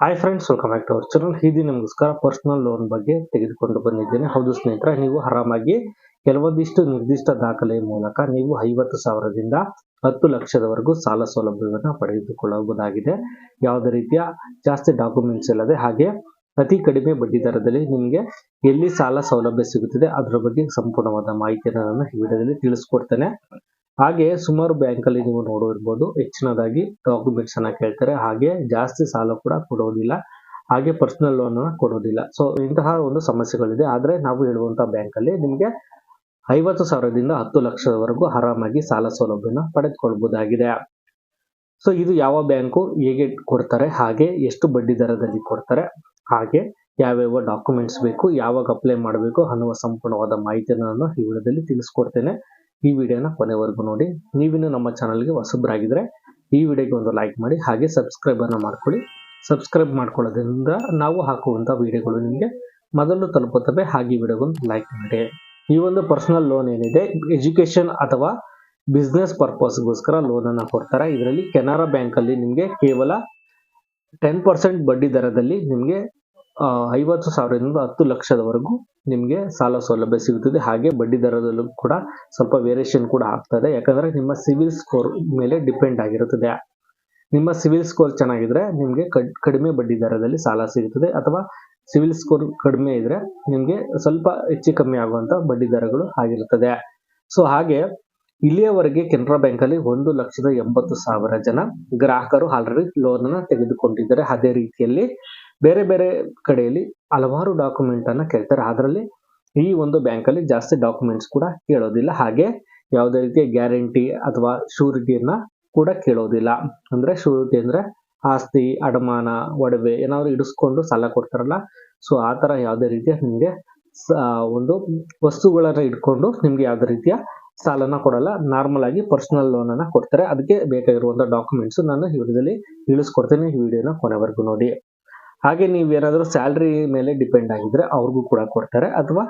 Hi friends, welcome back to our channel. ಈ ದಿನ ನಿಮಗೋಸ್ಕರ ಪರ್ಸನಲ್ ಲೋನ್ ಬಗ್ಗೆ ತೆಗೆದುಕೊಂಡು ಬಂದಿದ್ದೇನೆ. ಹೌದು ಸ್ನೇಹಿತರೆ, ನೀವು ಆರಾಮಾಗಿ ಕೆಲವೊಂದಿಷ್ಟು ನಿರ್ದಿಷ್ಟ ದಾಖಲೆಯ ಮೂಲಕ ನೀವು 50,000ದಿಂದ 10 ಲಕ್ಷದವರೆಗೂ ಸಾಲ ಸೌಲಭ್ಯವನ್ನು ಪಡೆದುಕೊಳ್ಳಬಹುದಾಗಿದೆ. ಯಾವುದೇ ರೀತಿಯ ಜಾಸ್ತಿ ಡಾಕ್ಯುಮೆಂಟ್ಸ್ ಇಲ್ಲದೆ, ಹಾಗೆ ಅತಿ ಕಡಿಮೆ ಬಡ್ಡಿ ದರದಲ್ಲಿ ನಿಮಗೆ ಎಲ್ಲಿ ಸಾಲ ಸೌಲಭ್ಯ ಸಿಗುತ್ತದೆ ಅದರ ಬಗ್ಗೆ ಸಂಪೂರ್ಣವಾದ ಮಾಹಿತಿಯನ್ನು ನಾನು ಈ ವಿಡಿಯೋದಲ್ಲಿ ತಿಳಿಸ್ಕೊಡ್ತೇನೆ. ಹಾಗೆ ಸುಮಾರು ಬ್ಯಾಂಕಲ್ಲಿ ನೀವು ನೋಡಿರ್ಬೋದು, ಹೆಚ್ಚಿನದಾಗಿ ಡಾಕ್ಯುಮೆಂಟ್ಸ್ ಅನ್ನ ಕೇಳ್ತಾರೆ, ಹಾಗೆ ಜಾಸ್ತಿ ಸಾಲ ಕೂಡ ಕೊಡೋದಿಲ್ಲ, ಹಾಗೆ ಪರ್ಸನಲ್ ಲೋನ್ ಅನ್ನ ಕೊಡೋದಿಲ್ಲ. ಸೊ ಇಂತಹ ಒಂದು ಸಮಸ್ಯೆಗಳಿದೆ. ಆದ್ರೆ ನಾವು ಹೇಳುವಂತಹ ಬ್ಯಾಂಕಲ್ಲಿ ನಿಮಗೆ 50,000ದಿಂದ 10 ಲಕ್ಷದವರೆಗೂ ಆರಾಮಾಗಿ ಸಾಲ ಸೌಲಭ್ಯನ ಪಡೆದುಕೊಳ್ಳಬಹುದಾಗಿದೆ. ಸೊ ಇದು ಯಾವ ಬ್ಯಾಂಕು ಹೇಗೆ ಕೊಡ್ತಾರೆ, ಹಾಗೆ ಎಷ್ಟು ಬಡ್ಡಿ ದರದಲ್ಲಿ ಕೊಡ್ತಾರೆ, ಹಾಗೆ ಯಾವ್ಯಾವ ಡಾಕ್ಯುಮೆಂಟ್ಸ್ ಬೇಕು, ಯಾವಾಗ ಅಪ್ಲೈ ಮಾಡಬೇಕು ಅನ್ನುವ ಸಂಪೂರ್ಣವಾದ ಮಾಹಿತಿಯನ್ನು ನಾನು ಈ ವಿಡಿಯೋದಲ್ಲಿ ತಿಳಿಸ್ಕೊಡ್ತೇನೆ. ಈ ವಿಡಿಯೋನ ಕೊನೆವರೆಗೂ ನೋಡಿ. ನೀವಿನ್ನು ನಮ್ಮ ಚಾನಲ್ಗೆ ಹೊಸಬರಾಗಿದ್ರೆ ಈ ವಿಡಿಯೋಗೆ ಒಂದು ಲೈಕ್ ಮಾಡಿ, ಹಾಗೆ ಸಬ್ಸ್ಕ್ರೈಬ್ ಅನ್ನ ಮಾಡ್ಕೊಳ್ಳಿ. ಸಬ್ಸ್ಕ್ರೈಬ್ ಮಾಡ್ಕೊಳ್ಳೋದ್ರಿಂದ ನಾವು ಹಾಕುವಂತ ವಿಡಿಯೋಗಳು ನಿಮಗೆ ಮೊದಲು ತಲುಪುತ್ತವೆ. ಹಾಗೆ ವಿಡಿಯೋಗೊಂದು ಲೈಕ್ ಮಾಡಿ. ಈ ಒಂದು ಪರ್ಸನಲ್ ಲೋನ್ ಏನಿದೆ, ಎಜುಕೇಶನ್ ಅಥವಾ ಬಿಸ್ನೆಸ್ ಪರ್ಪಸ್ಗೋಸ್ಕರ ಲೋನ್ ಅನ್ನ ಕೊಡ್ತಾರೆ. ಇದರಲ್ಲಿ ಕೆನರಾ ಬ್ಯಾಂಕ್ ಅಲ್ಲಿ ನಿಮಗೆ ಕೇವಲ 10% ಬಡ್ಡಿ ದರದಲ್ಲಿ ನಿಮಗೆ 50,000ದಿಂದ 10 ಲಕ್ಷದವರೆಗೂ ನಿಮಗೆ ಸಾಲ ಸೌಲಭ್ಯ ಸಿಗುತ್ತದೆ. ಹಾಗೆ ಬಡ್ಡಿ ದರದಲ್ಲೂ ಕೂಡ ಸ್ವಲ್ಪ ವೇರಿಯೇಷನ್ ಕೂಡ ಆಗ್ತದೆ, ಯಾಕಂದ್ರೆ ನಿಮ್ಮ ಸಿವಿಲ್ ಸ್ಕೋರ್ ಮೇಲೆ ಡಿಪೆಂಡ್ ಆಗಿರುತ್ತದೆ. ನಿಮ್ಮ ಸಿವಿಲ್ ಸ್ಕೋರ್ ಚೆನ್ನಾಗಿದ್ರೆ ನಿಮಗೆ ಕಡಿಮೆ ಬಡ್ಡಿ ದರದಲ್ಲಿ ಸಾಲ ಸಿಗುತ್ತದೆ, ಅಥವಾ ಸಿವಿಲ್ ಸ್ಕೋರ್ ಕಡಿಮೆ ಇದ್ರೆ ನಿಮಗೆ ಸ್ವಲ್ಪ ಹೆಚ್ಚು ಕಮ್ಮಿ ಆಗುವಂತ ಬಡ್ಡಿ ದರಗಳು ಆಗಿರುತ್ತದೆ. ಸೊ ಹಾಗೆ ಇಲ್ಲಿಯವರೆಗೆ ಕೆನರಾ ಬ್ಯಾಂಕ್ ಅಲ್ಲಿ 1,80,000 ಜನ ಗ್ರಾಹಕರು ಆಲ್ರೆಡಿ ಲೋನ್ ಅನ್ನ ತೆಗೆದುಕೊಂಡಿದ್ದಾರೆ. ಅದೇ ರೀತಿಯಲ್ಲಿ ಬೇರೆ ಬೇರೆ ಕಡೆಯಲ್ಲಿ ಹಲವಾರು ಡಾಕ್ಯುಮೆಂಟ್ ಅನ್ನ ಕೇಳ್ತಾರೆ. ಅದರಲ್ಲಿ ಈ ಒಂದು ಬ್ಯಾಂಕ್ ಅಲ್ಲಿ ಜಾಸ್ತಿ ಡಾಕ್ಯುಮೆಂಟ್ಸ್ ಕೂಡ ಕೇಳೋದಿಲ್ಲ, ಹಾಗೆ ಯಾವುದೇ ರೀತಿಯ ಗ್ಯಾರಂಟಿ ಅಥವಾ ಶೂರಿಟಿಯನ್ನ ಕೂಡ ಕೇಳೋದಿಲ್ಲ. ಅಂದ್ರೆ ಶೂರಿಟಿ ಅಂದ್ರೆ ಆಸ್ತಿ, ಅಡಮಾನ, ಒಡವೆ ಏನಾದ್ರು ಇಡಿಸ್ಕೊಂಡು ಸಾಲ ಕೊಡ್ತಾರಲ್ಲ, ಸೊ ಆ ತರ ಯಾವುದೇ ರೀತಿಯ ನಿಮ್ಗೆ ಒಂದು ವಸ್ತುಗಳನ್ನ ಇಟ್ಕೊಂಡು ನಿಮ್ಗೆ ಯಾವುದೇ ರೀತಿಯ ಸಾಲನ ಕೊಡಲ್ಲ. ನಾರ್ಮಲ್ ಆಗಿ ಪರ್ಸನಲ್ ಲೋನ್ ಅನ್ನ ಕೊಡ್ತಾರೆ. ಅದಕ್ಕೆ ಬೇಕಾಗಿರುವಂತಹ ಡಾಕ್ಯುಮೆಂಟ್ಸ್ ನಾನು ಈ ವಿಡಿಯೋದಲ್ಲಿ ತಿಳಿಸ್ಕೊಡ್ತೇನೆ. ಈ ವಿಡಿಯೋನ ಕೊನೆವರೆಗೂ ನೋಡಿ. ಹಾಗೆ ನೀವೇನಾದ್ರೂ ಸ್ಯಾಲ್ರಿ ಮೇಲೆ ಡಿಪೆಂಡ್ ಆಗಿದ್ರೆ ಅವ್ರಿಗೂ ಕೂಡ ಕೊಡ್ತಾರೆ, ಅಥವಾ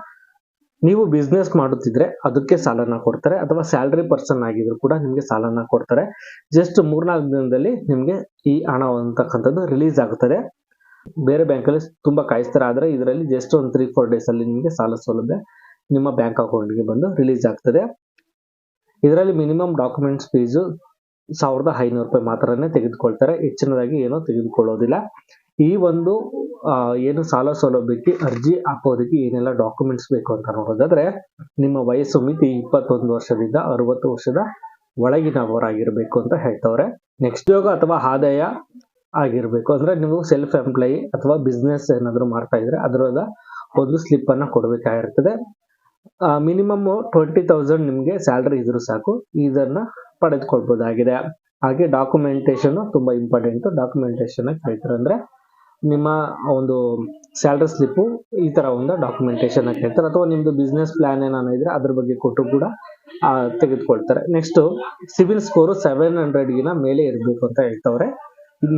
ನೀವು ಬಿಸ್ನೆಸ್ ಮಾಡುತ್ತಿದ್ರೆ ಅದಕ್ಕೆ ಸಾಲನ ಕೊಡ್ತಾರೆ, ಅಥವಾ ಸ್ಯಾಲ್ರಿ ಪರ್ಸನ್ ಆಗಿದ್ರು ಕೂಡ ನಿಮ್ಗೆ ಸಾಲನ ಕೊಡ್ತಾರೆ. ಜಸ್ಟ್ 3-4 ದಿನದಲ್ಲಿ ನಿಮ್ಗೆ ಈ ಹಣ ಅಂತಕ್ಕಂಥದ್ದು ರಿಲೀಸ್ ಆಗುತ್ತದೆ. ಬೇರೆ ಬ್ಯಾಂಕಲ್ಲಿ ತುಂಬಾ ಕಾಯಿಸ್ತಾರೆ, ಆದ್ರೆ ಇದರಲ್ಲಿ ಜಸ್ಟ್ ಒಂದು 3-4 ಡೇಸ್ ಅಲ್ಲಿ ನಿಮಗೆ ಸಾಲ ಸೌಲಭ್ಯ ನಿಮ್ಮ ಬ್ಯಾಂಕ್ ಅಕೌಂಟ್ಗೆ ಬಂದು ರಿಲೀಸ್ ಆಗ್ತದೆ. ಇದರಲ್ಲಿ ಮಿನಿಮಮ್ ಡಾಕ್ಯುಮೆಂಟ್ಸ್ ಫೀಸು 1,500 ರೂಪಾಯಿ ಮಾತ್ರನೇ ತೆಗೆದುಕೊಳ್ತಾರೆ, ಹೆಚ್ಚಿನದಾಗಿ ಏನೋ ತೆಗೆದುಕೊಳ್ಳೋದಿಲ್ಲ. ಈ ಒಂದು ಏನು ಸಾಲ ಸೌಲಭ್ಯಕ್ಕೆ ಅರ್ಜಿ ಹಾಕೋದಕ್ಕೆ ಏನೆಲ್ಲ ಡಾಕ್ಯುಮೆಂಟ್ಸ್ ಬೇಕು ಅಂತ ನೋಡೋದಾದ್ರೆ, ನಿಮ್ಮ ವಯಸ್ಸು ಮಿತಿ 21 ವರ್ಷದಿಂದ 60 ವರ್ಷದ ಒಳಗಿನವರಾಗಿರ್ಬೇಕು ಅಂತ ಹೇಳ್ತವ್ರೆ. ನೆಕ್ಸ್ಟ್ ಉದ್ಯೋಗ ಅಥವಾ ಆದಾಯ ಆಗಿರ್ಬೇಕು, ಅಂದ್ರೆ ನೀವು ಸೆಲ್ಫ್ ಎಂಪ್ಲಾಯಿ ಅಥವಾ ಬಿಸ್ನೆಸ್ ಏನಾದ್ರು ಮಾಡ್ತಾ ಇದ್ರೆ ಅದರದ ಒಂದು ಸ್ಲಿಪ್ ಅನ್ನ ಕೊಡಬೇಕಾಗಿರ್ತದೆ. ಮಿನಿಮಮ್ 20,000 ನಿಮ್ಗೆ ಸ್ಯಾಲರಿ ಇದ್ರು ಸಾಕು, ಇದನ್ನ ಪಡೆದುಕೊಳ್ಬಹುದಾಗಿದೆ. ಹಾಗೆ ಡಾಕ್ಯುಮೆಂಟೇಶನ್ ತುಂಬಾ ಇಂಪಾರ್ಟೆಂಟ್. ಡಾಕ್ಯುಮೆಂಟೇಶನ್ ಹೇಳ್ತಾರೆ ಅಂದ್ರೆ ನಿಮ್ಮ ಒಂದು ಸ್ಯಾಲರಿ ಸ್ಲಿಪ್, ಈ ತರ ಒಂದು ಡಾಕ್ಯುಮೆಂಟೇಶನ್ ಹೇಳ್ತಾರೆ, ಅಥವಾ ನಿಮ್ದು ಬಿಸ್ನೆಸ್ ಪ್ಲಾನ್ ಏನಾನ ಇದ್ರೆ ಅದ್ರ ಬಗ್ಗೆ ಕೊಟ್ಟು ಕೂಡ ತೆಗೆದುಕೊಳ್ತಾರೆ. ನೆಕ್ಸ್ಟ್ ಸಿವಿಲ್ ಸ್ಕೋರ್ 700 ಮೇಲೆ ಇರಬೇಕು ಅಂತ ಹೇಳ್ತವ್ರೆ.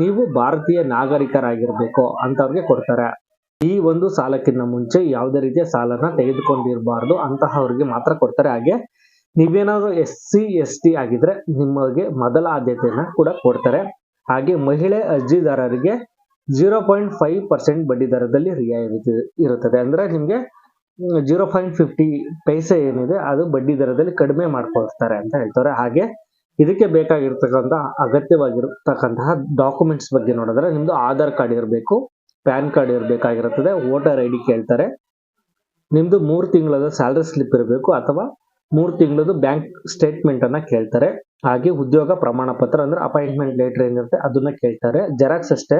ನೀವು ಭಾರತೀಯ ನಾಗರಿಕರಾಗಿರ್ಬೇಕು ಅಂತವ್ರಿಗೆ ಕೊಡ್ತಾರೆ. ಈ ಒಂದು ಸಾಲಕ್ಕಿಂತ ಮುಂಚೆ ಯಾವುದೇ ರೀತಿಯ ಸಾಲನ ತೆಗೆದುಕೊಂಡಿರಬಾರ್ದು ಅಂತಹವ್ರಿಗೆ ಮಾತ್ರ ಕೊಡ್ತಾರೆ. ಹಾಗೆ ನೀವೇನಾದ್ರು SC ST ಆಗಿದ್ರೆ ನಿಮಗೆ ಮೊದಲ ಆದ್ಯತೆಯನ್ನ ಕೂಡ ಕೊಡ್ತಾರೆ. ಹಾಗೆ ಮಹಿಳೆ ಅರ್ಜಿದಾರರಿಗೆ 0.5% ಬಡ್ಡಿ ದರದಲ್ಲಿ ರಿಯಾಯಿತಿ ಇರುತ್ತದೆ. ಅಂದ್ರೆ ನಿಮ್ಗೆ 0.50 ಪೈಸೆ ಏನಿದೆ ಅದು ಬಡ್ಡಿ ದರದಲ್ಲಿ ಕಡಿಮೆ ಮಾಡ್ಕೊಳ್ತಾರೆ ಅಂತ ಹೇಳ್ತಾರೆ. ಹಾಗೆ ಇದಕ್ಕೆ ಬೇಕಾಗಿರ್ತಕ್ಕಂಥ ಅಗತ್ಯವಾಗಿರ್ತಕ್ಕಂತಹ ಡಾಕ್ಯುಮೆಂಟ್ಸ್ ಬಗ್ಗೆ ನೋಡಿದ್ರೆ, ನಿಮ್ದು ಆಧಾರ್ ಕಾರ್ಡ್ ಇರಬೇಕು, ಪ್ಯಾನ್ ಕಾರ್ಡ್ ಇರಬೇಕಾಗಿರುತ್ತದೆ, ವೋಟರ್ ID ಕೇಳ್ತಾರೆ, ನಿಮ್ದು 3 ತಿಂಗಳದ ಸ್ಯಾಲರಿ ಸ್ಲಿಪ್ ಇರಬೇಕು, ಅಥವಾ 3 ತಿಂಗಳದು ಬ್ಯಾಂಕ್ ಸ್ಟೇಟ್ಮೆಂಟ್ ಅನ್ನ ಕೇಳ್ತಾರೆ. ಹಾಗೆ ಉದ್ಯೋಗ ಪ್ರಮಾಣ ಪತ್ರ ಅಂದ್ರೆ ಅಪಾಯಿಂಟ್ಮೆಂಟ್ ಲೆಟರ್ ಏನಿರುತ್ತೆ ಅದನ್ನ ಕೇಳ್ತಾರೆ. ಜೆರಾಕ್ಸ್ ಅಷ್ಟೇ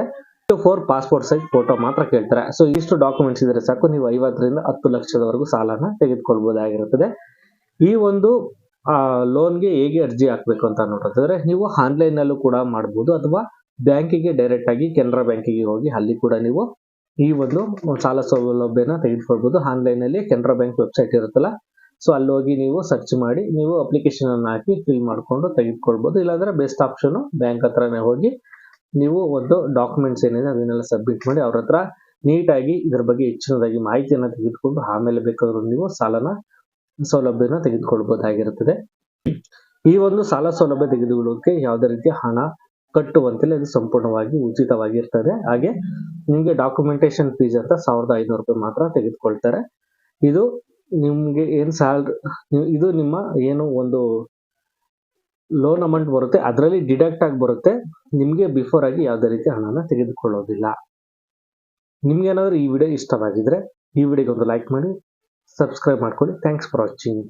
4 ಪಾಸ್ಪೋರ್ಟ್ ಸೈಜ್ ಫೋಟೋ ಮಾತ್ರ ಕೇಳ್ತಾರೆ. ಸೊ ಇಷ್ಟು ಡಾಕ್ಯುಮೆಂಟ್ಸ್ ಇದ್ರೆ ಸಾಕು, ನೀವು 50ರಿಂದ 10 ಲಕ್ಷದವರೆಗೂ ಸಾಲನ ತೆಗೆದುಕೊಳ್ಬಹುದಾಗಿರುತ್ತದೆ. ಈ ಒಂದು ಲೋನ್ಗೆ ಹೇಗೆ ಅರ್ಜಿ ಹಾಕ್ಬೇಕು ಅಂತ ನೋಡೋದಾದ್ರೆ, ನೀವು ಆನ್ಲೈನ್ ನಲ್ಲೂ ಕೂಡ ಮಾಡಬಹುದು, ಅಥವಾ ಬ್ಯಾಂಕಿಗೆ ಡೈರೆಕ್ಟ್ ಆಗಿ ಕೆನರಾ ಬ್ಯಾಂಕಿಗೆ ಹೋಗಿ ಅಲ್ಲಿ ಕೂಡ ನೀವು ಈ ಒಂದು ಸಾಲ ಸೌಲಭ್ಯನ ತೆಗೆದುಕೊಳ್ಬಹುದು. ಆನ್ಲೈನ್ ನಲ್ಲಿ ಕೆನರಾ ಬ್ಯಾಂಕ್ ವೆಬ್ಸೈಟ್ ಇರುತ್ತಲ್ಲ, ಸೊ ಅಲ್ಲಿ ಹೋಗಿ ನೀವು ಸರ್ಚ್ ಮಾಡಿ ನೀವು ಅಪ್ಲಿಕೇಶನ್ ಅನ್ನು ಹಾಕಿ ಫಿಲ್ ಮಾಡ್ಕೊಂಡು ತೆಗೆದುಕೊಳ್ಬಹುದು. ಇಲ್ಲಾಂದ್ರೆ ಬೆಸ್ಟ್ ಆಪ್ಷನ್ ಬ್ಯಾಂಕ್ ಹತ್ರನೇ ಹೋಗಿ ನೀವು ಒಂದು ಡಾಕ್ಯುಮೆಂಟ್ಸ್ ಏನಿದೆ ಅದನ್ನೆಲ್ಲ ಸಬ್ಮಿಟ್ ಮಾಡಿ ಅವ್ರ ಹತ್ರ ನೀಟಾಗಿ ಇದ್ರ ಬಗ್ಗೆ ಹೆಚ್ಚಿನದಾಗಿ ಮಾಹಿತಿಯನ್ನ ತೆಗೆದುಕೊಂಡು ಆಮೇಲೆ ಬೇಕಾದ್ರೂ ನೀವು ಸೌಲಭ್ಯನ ತೆಗೆದುಕೊಳ್ಬಹುದಾಗಿರುತ್ತದೆ. ಈ ಒಂದು ಸಾಲ ಸೌಲಭ್ಯ ತೆಗೆದುಕೊಳ್ಳೋಕೆ ಯಾವುದೇ ರೀತಿಯ ಹಣ ಕಟ್ಟುವಂತಿಲ್ಲ, ಇದು ಸಂಪೂರ್ಣವಾಗಿ ಉಚಿತವಾಗಿರ್ತದೆ. ಹಾಗೆ ನಿಮಗೆ ಡಾಕ್ಯುಮೆಂಟೇಶನ್ ಫೀಸ್ ಅಂತ 1500 ರೂಪಾಯಿ ಮಾತ್ರ ತೆಗೆದುಕೊಳ್ತಾರೆ. ಇದು ನಿಮಗೆ ಏನು ಇದು ನಿಮ್ಮ ಏನು ಒಂದು ಲೋನ್ ಅಮೌಂಟ್ ಬರುತ್ತೆ ಅದರಲ್ಲಿ ಡಿಡಕ್ಟ್ ಆಗಿ ಬರುತ್ತೆ. ನಿಮಗೆ ಬಿಫೋರ್ ಆಗಿ ಯಾವುದೇ ರೀತಿ ಹಣನ ತೆಗೆದುಕೊಳ್ಳೋದಿಲ್ಲ. ನಿಮ್ಗೆ ಏನಾದರೂ ಈ ವಿಡಿಯೋ ಇಷ್ಟವಾಗಿದ್ರೆ ಈ ವಿಡಿಯೋಗೆ ಒಂದು ಲೈಕ್ ಮಾಡಿ, ಸಬ್ಸ್ಕ್ರೈಬ್ ಮಾಡ್ಕೊಳ್ಳಿ. Thanks for watching.